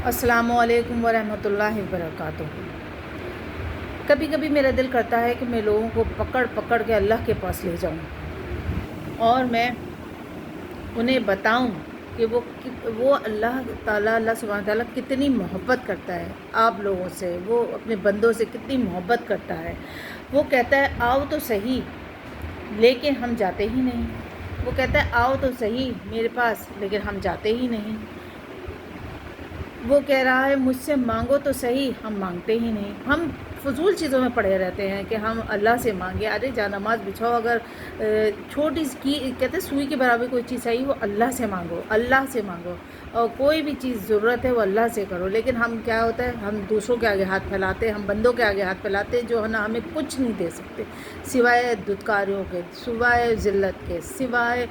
السلام علیکم ورحمۃ اللہ وبرکاتہ۔ کبھی کبھی میرا دل کرتا ہے کہ میں لوگوں کو پکڑ پکڑ کے اللہ کے پاس لے جاؤں اور میں انہیں بتاؤں کہ وہ اللہ تعالیٰ، اللہ سبحانہ تعالیٰ کتنی محبت کرتا ہے آپ لوگوں سے، وہ اپنے بندوں سے کتنی محبت کرتا ہے۔ وہ کہتا ہے آؤ تو صحیح، لیکن ہم جاتے ہی نہیں۔ وہ کہتا ہے آؤ تو صحیح میرے پاس، لیکن ہم جاتے ہی نہیں۔ وہ کہہ رہا ہے مجھ سے مانگو تو صحیح، ہم مانگتے ہی نہیں۔ ہم فضول چیزوں میں پڑے رہتے ہیں کہ ہم اللہ سے مانگیں۔ ارے جا نماز بچھاؤ، اگر چھوٹی کی کہتے ہیں سوئی کے برابر کوئی چیز چاہیے وہ اللہ سے مانگو، اللہ سے مانگو، اور کوئی بھی چیز ضرورت ہے وہ اللہ سے کرو۔ لیکن ہم کیا ہوتا ہے، ہم دوسروں کے آگے ہاتھ پھیلاتے ہیں، ہم بندوں کے آگے ہاتھ پھیلاتے ہیں جو ہے نا ہمیں کچھ نہیں دے سکتے سوائے دھتکاریوں کے، سوائے ذلت کے، سوائے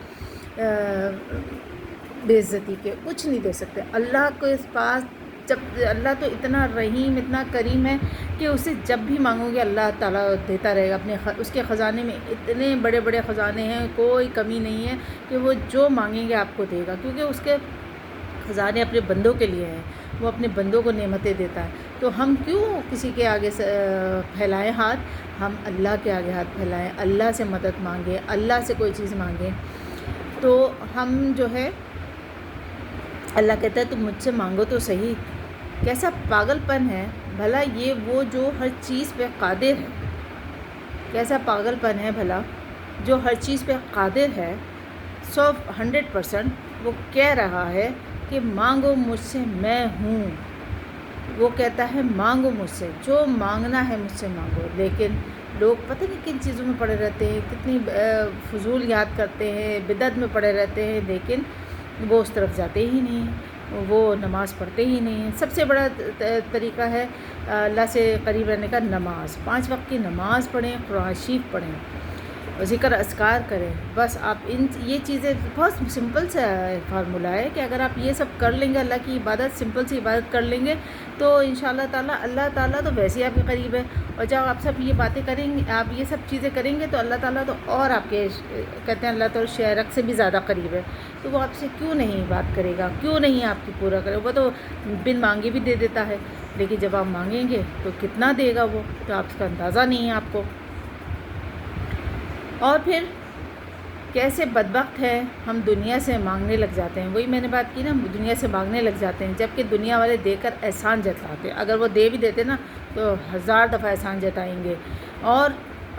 بے عزتی کے، کچھ نہیں دے سکتے۔ اللہ کے پاس جب اللہ تو اتنا رحیم، اتنا کریم ہے کہ اسے جب بھی مانگو گے اللہ تعالیٰ دیتا رہے گا۔ اس کے خزانے میں اتنے بڑے بڑے خزانے ہیں، کوئی کمی نہیں ہے کہ وہ جو مانگیں گے آپ کو دے گا، کیونکہ اس کے خزانے اپنے بندوں کے لیے ہیں، وہ اپنے بندوں کو نعمتیں دیتا ہے۔ تو ہم کیوں کسی کے آگے پھیلائیں ہاتھ، ہم اللہ کے آگے ہاتھ پھیلائیں، اللہ سے مدد مانگیں، اللہ سے کوئی چیز مانگیں۔ تو ہم جو ہے، اللہ کہتا ہے تم مجھ سے مانگو تو صحیح۔ کیسا پاگل پن ہے بھلا یہ، وہ جو ہر چیز پہ قادر ہے، کیسا پاگل پن ہے بھلا جو ہر چیز پہ قادر ہے، 100% وہ کہہ رہا ہے کہ مانگو مجھ سے میں ہوں۔ وہ کہتا ہے مانگو مجھ سے، جو مانگنا ہے مجھ سے مانگو۔ لیکن لوگ پتہ نہیں کن چیزوں میں پڑے رہتے ہیں، کتنی فضول یاد کرتے ہیں، بدعت میں پڑے رہتے ہیں، لیکن وہ اس طرف جاتے ہی نہیں، وہ نماز پڑھتے ہی نہیں ہیں۔ سب سے بڑا طریقہ ہے اللہ سے قریب رہنے کا، نماز، 5 وقت کی نماز پڑھیں، قرآن شریف پڑھیں، ذکر اذکار کریں۔ بس آپ یہ چیزیں، بہت سمپل سا فارمولہ ہے کہ اگر آپ یہ سب کر لیں گے، اللہ کی عبادت، سمپل سی عبادت کر لیں گے، تو انشاءاللہ تعالیٰ اللہ تعالیٰ تو ویسے ہی آپ کے قریب ہے۔ اور جب آپ سب یہ باتیں کریں گے، آپ یہ سب چیزیں کریں گے، تو اللہ تعالیٰ تو اور آپ کے، کہتے ہیں اللہ تعالیٰ شہرک سے بھی زیادہ قریب ہے۔ تو وہ آپ سے کیوں نہیں بات کرے گا، کیوں نہیں آپ کی پورا کرے گا؟ وہ تو بن مانگے بھی دے دیتا ہے، لیکن جب آپ مانگیں گے تو کتنا دے گا وہ تو آپ کا اندازہ نہیں ہے آپ کو۔ اور پھر کیسے بدبخت ہے ہم دنیا سے مانگنے لگ جاتے ہیں۔ وہی میں نے بات کی نا، دنیا سے مانگنے لگ جاتے ہیں، جبکہ دنیا والے دے کر احسان جتاتے ہیں۔ اگر وہ دے بھی دیتے نا تو 1000 دفعہ احسان جتائیں گے۔ اور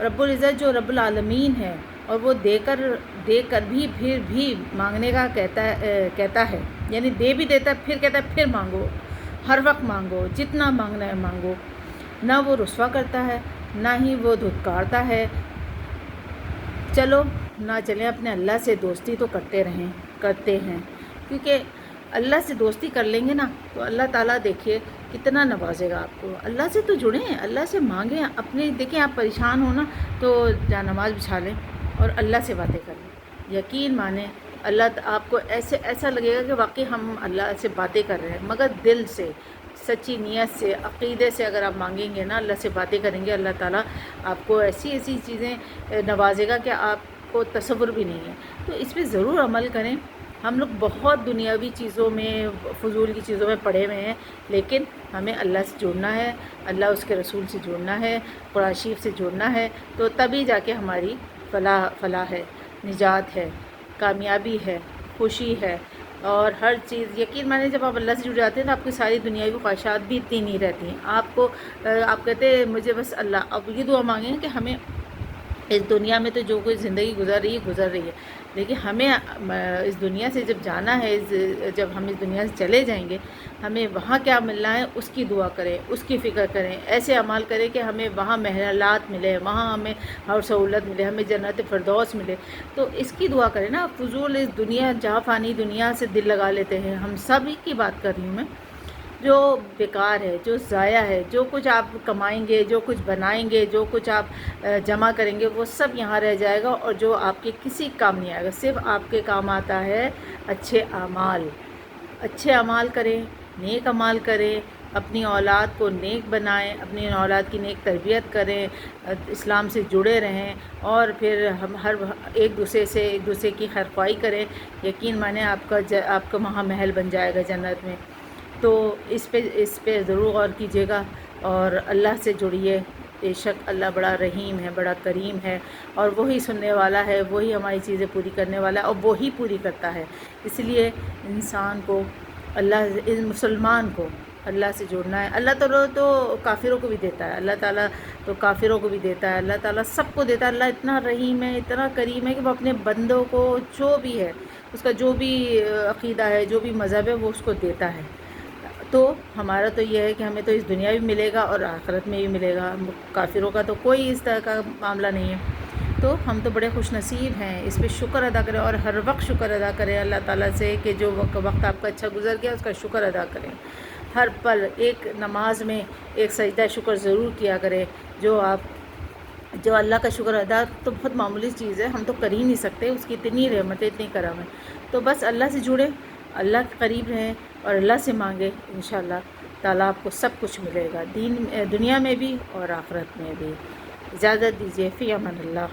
رب العزت جو رب العالمین ہے، اور وہ دے کر بھی پھر بھی مانگنے کا کہتا ہے، یعنی دے بھی دیتا ہے، پھر کہتا ہے پھر مانگو، ہر وقت مانگو، جتنا مانگنا ہے مانگو۔ نہ وہ رسوا کرتا ہے، نہ ہی وہ دھتکارتا ہے۔ چلو نہ چلیں، اپنے اللہ سے دوستی تو کرتے ہیں، کیونکہ اللہ سے دوستی کر لیں گے نا تو اللہ تعالیٰ دیکھیے کتنا نوازے گا آپ کو۔ اللہ سے تو جڑیں، اللہ سے مانگیں اپنے، دیکھیں آپ پریشان ہو نا تو جا نماز بچھا لیں اور اللہ سے باتیں کریں، یقین مانیں اللہ آپ کو ایسا لگے گا کہ واقعی ہم اللہ سے باتیں کر رہے ہیں، مگر دل سے، سچی نیت سے، عقیدے سے اگر آپ مانگیں گے نا، اللہ سے باتیں کریں گے، اللہ تعالیٰ آپ کو ایسی چیزیں نوازے گا کہ آپ کو تصور بھی نہیں ہے۔ تو اس پہ ضرور عمل کریں۔ ہم لوگ بہت دنیاوی چیزوں میں، فضول کی چیزوں میں پڑے ہوئے ہیں، لیکن ہمیں اللہ سے جڑنا ہے، اللہ اس کے رسول سے جڑنا ہے، قرآن شریف سے جڑنا ہے، تو تبھی جا کے ہماری فلاح ہے، نجات ہے، کامیابی ہے، خوشی ہے، اور ہر چیز۔ یقین مانیں جب آپ اللہ سے جڑ جاتے ہیں تو آپ کی ساری دنیاوی خواہشات بھی اتنی نہیں رہتی ہیں۔ آپ کہتے ہیں مجھے بس اللہ، اب یہ دعا مانگیں کہ ہمیں اس دنیا میں تو جو کوئی زندگی گزر رہی ہے، لیکن ہمیں اس دنیا سے جب جانا ہے، جب ہم اس دنیا سے چلے جائیں گے، ہمیں وہاں کیا ملنا ہے اس کی دعا کریں، اس کی فکر کریں، ایسے اعمال کریں کہ ہمیں وہاں محلات ملے، وہاں ہمیں ہر سہولت ملے، ہمیں جنت فردوس ملے۔ تو اس کی دعا کریں نا، فضول اس دنیا، جہاں فانی دنیا سے دل لگا لیتے ہیں۔ ہم سب ہی کی بات کر رہی ہوں میں، جو بیکار ہے، جو ضائع ہے، جو کچھ آپ کمائیں گے، جو کچھ بنائیں گے، جو کچھ آپ جمع کریں گے، وہ سب یہاں رہ جائے گا، اور جو آپ کے کسی کام نہیں آئے گا۔ صرف آپ کے کام آتا ہے اچھے اعمال کریں، نیک اعمال کریں، اپنی اولاد کو نیک بنائیں، اپنی اولاد کی نیک تربیت کریں، اسلام سے جڑے رہیں، اور پھر ہم ایک دوسرے کی خیرخواہی کریں۔ یقین مانیں آپ کا وہاں محل بن جائے گا جنت میں۔ تو اس پہ ضرور غور کیجیے گا اور اللہ سے جڑیے. بے شک اللہ بڑا رحیم ہے، بڑا کریم ہے، اور وہی سننے والا ہے، وہی ہماری چیزیں پوری کرنے والا ہے، اور وہی پوری کرتا ہے. اس لیے انسان کو مسلمان کو اللہ سے جڑنا ہے. اللہ تعالیٰ تو کافروں کو بھی دیتا ہے، اللہ تعالیٰ تو کافروں کو بھی دیتا ہے، اللہ تعالیٰ سب کو دیتا ہے. اللہ اتنا رحیم ہے، اتنا کریم ہے کہ وہ اپنے بندوں کو جو بھی ہے، اس کا جو بھی عقیدہ ہے، جو بھی مذہب ہے، وہ اس کو دیتا ہے. تو ہمارا تو یہ ہے کہ ہمیں تو اس دنیا بھی ملے گا اور آخرت میں بھی ملے گا. کافروں کا تو کوئی اس طرح کا معاملہ نہیں ہے. تو ہم تو بڑے خوش نصیب ہیں، اس پہ شکر ادا کریں اور ہر وقت شکر ادا کریں اللہ تعالیٰ سے کہ جو وقت آپ کا اچھا گزر گیا اس کا شکر ادا کریں. ہر پل ایک نماز میں ایک سجدہ شکر ضرور کیا کریں. جو اللہ کا شکر ادا تو بہت معمولی چیز ہے، ہم تو کر ہی نہیں سکتے، اس کی اتنی رحمتیں، اتنی کرم ہے. تو بس اللہ سے جڑیں، اللہ کے قریب رہیں اور اللہ سے مانگیں. انشاءاللہ تعالیٰ آپ کو سب کچھ ملے گا، دنیا میں بھی اور آخرت میں بھی. اجازت دیجیے، فی امان اللہ.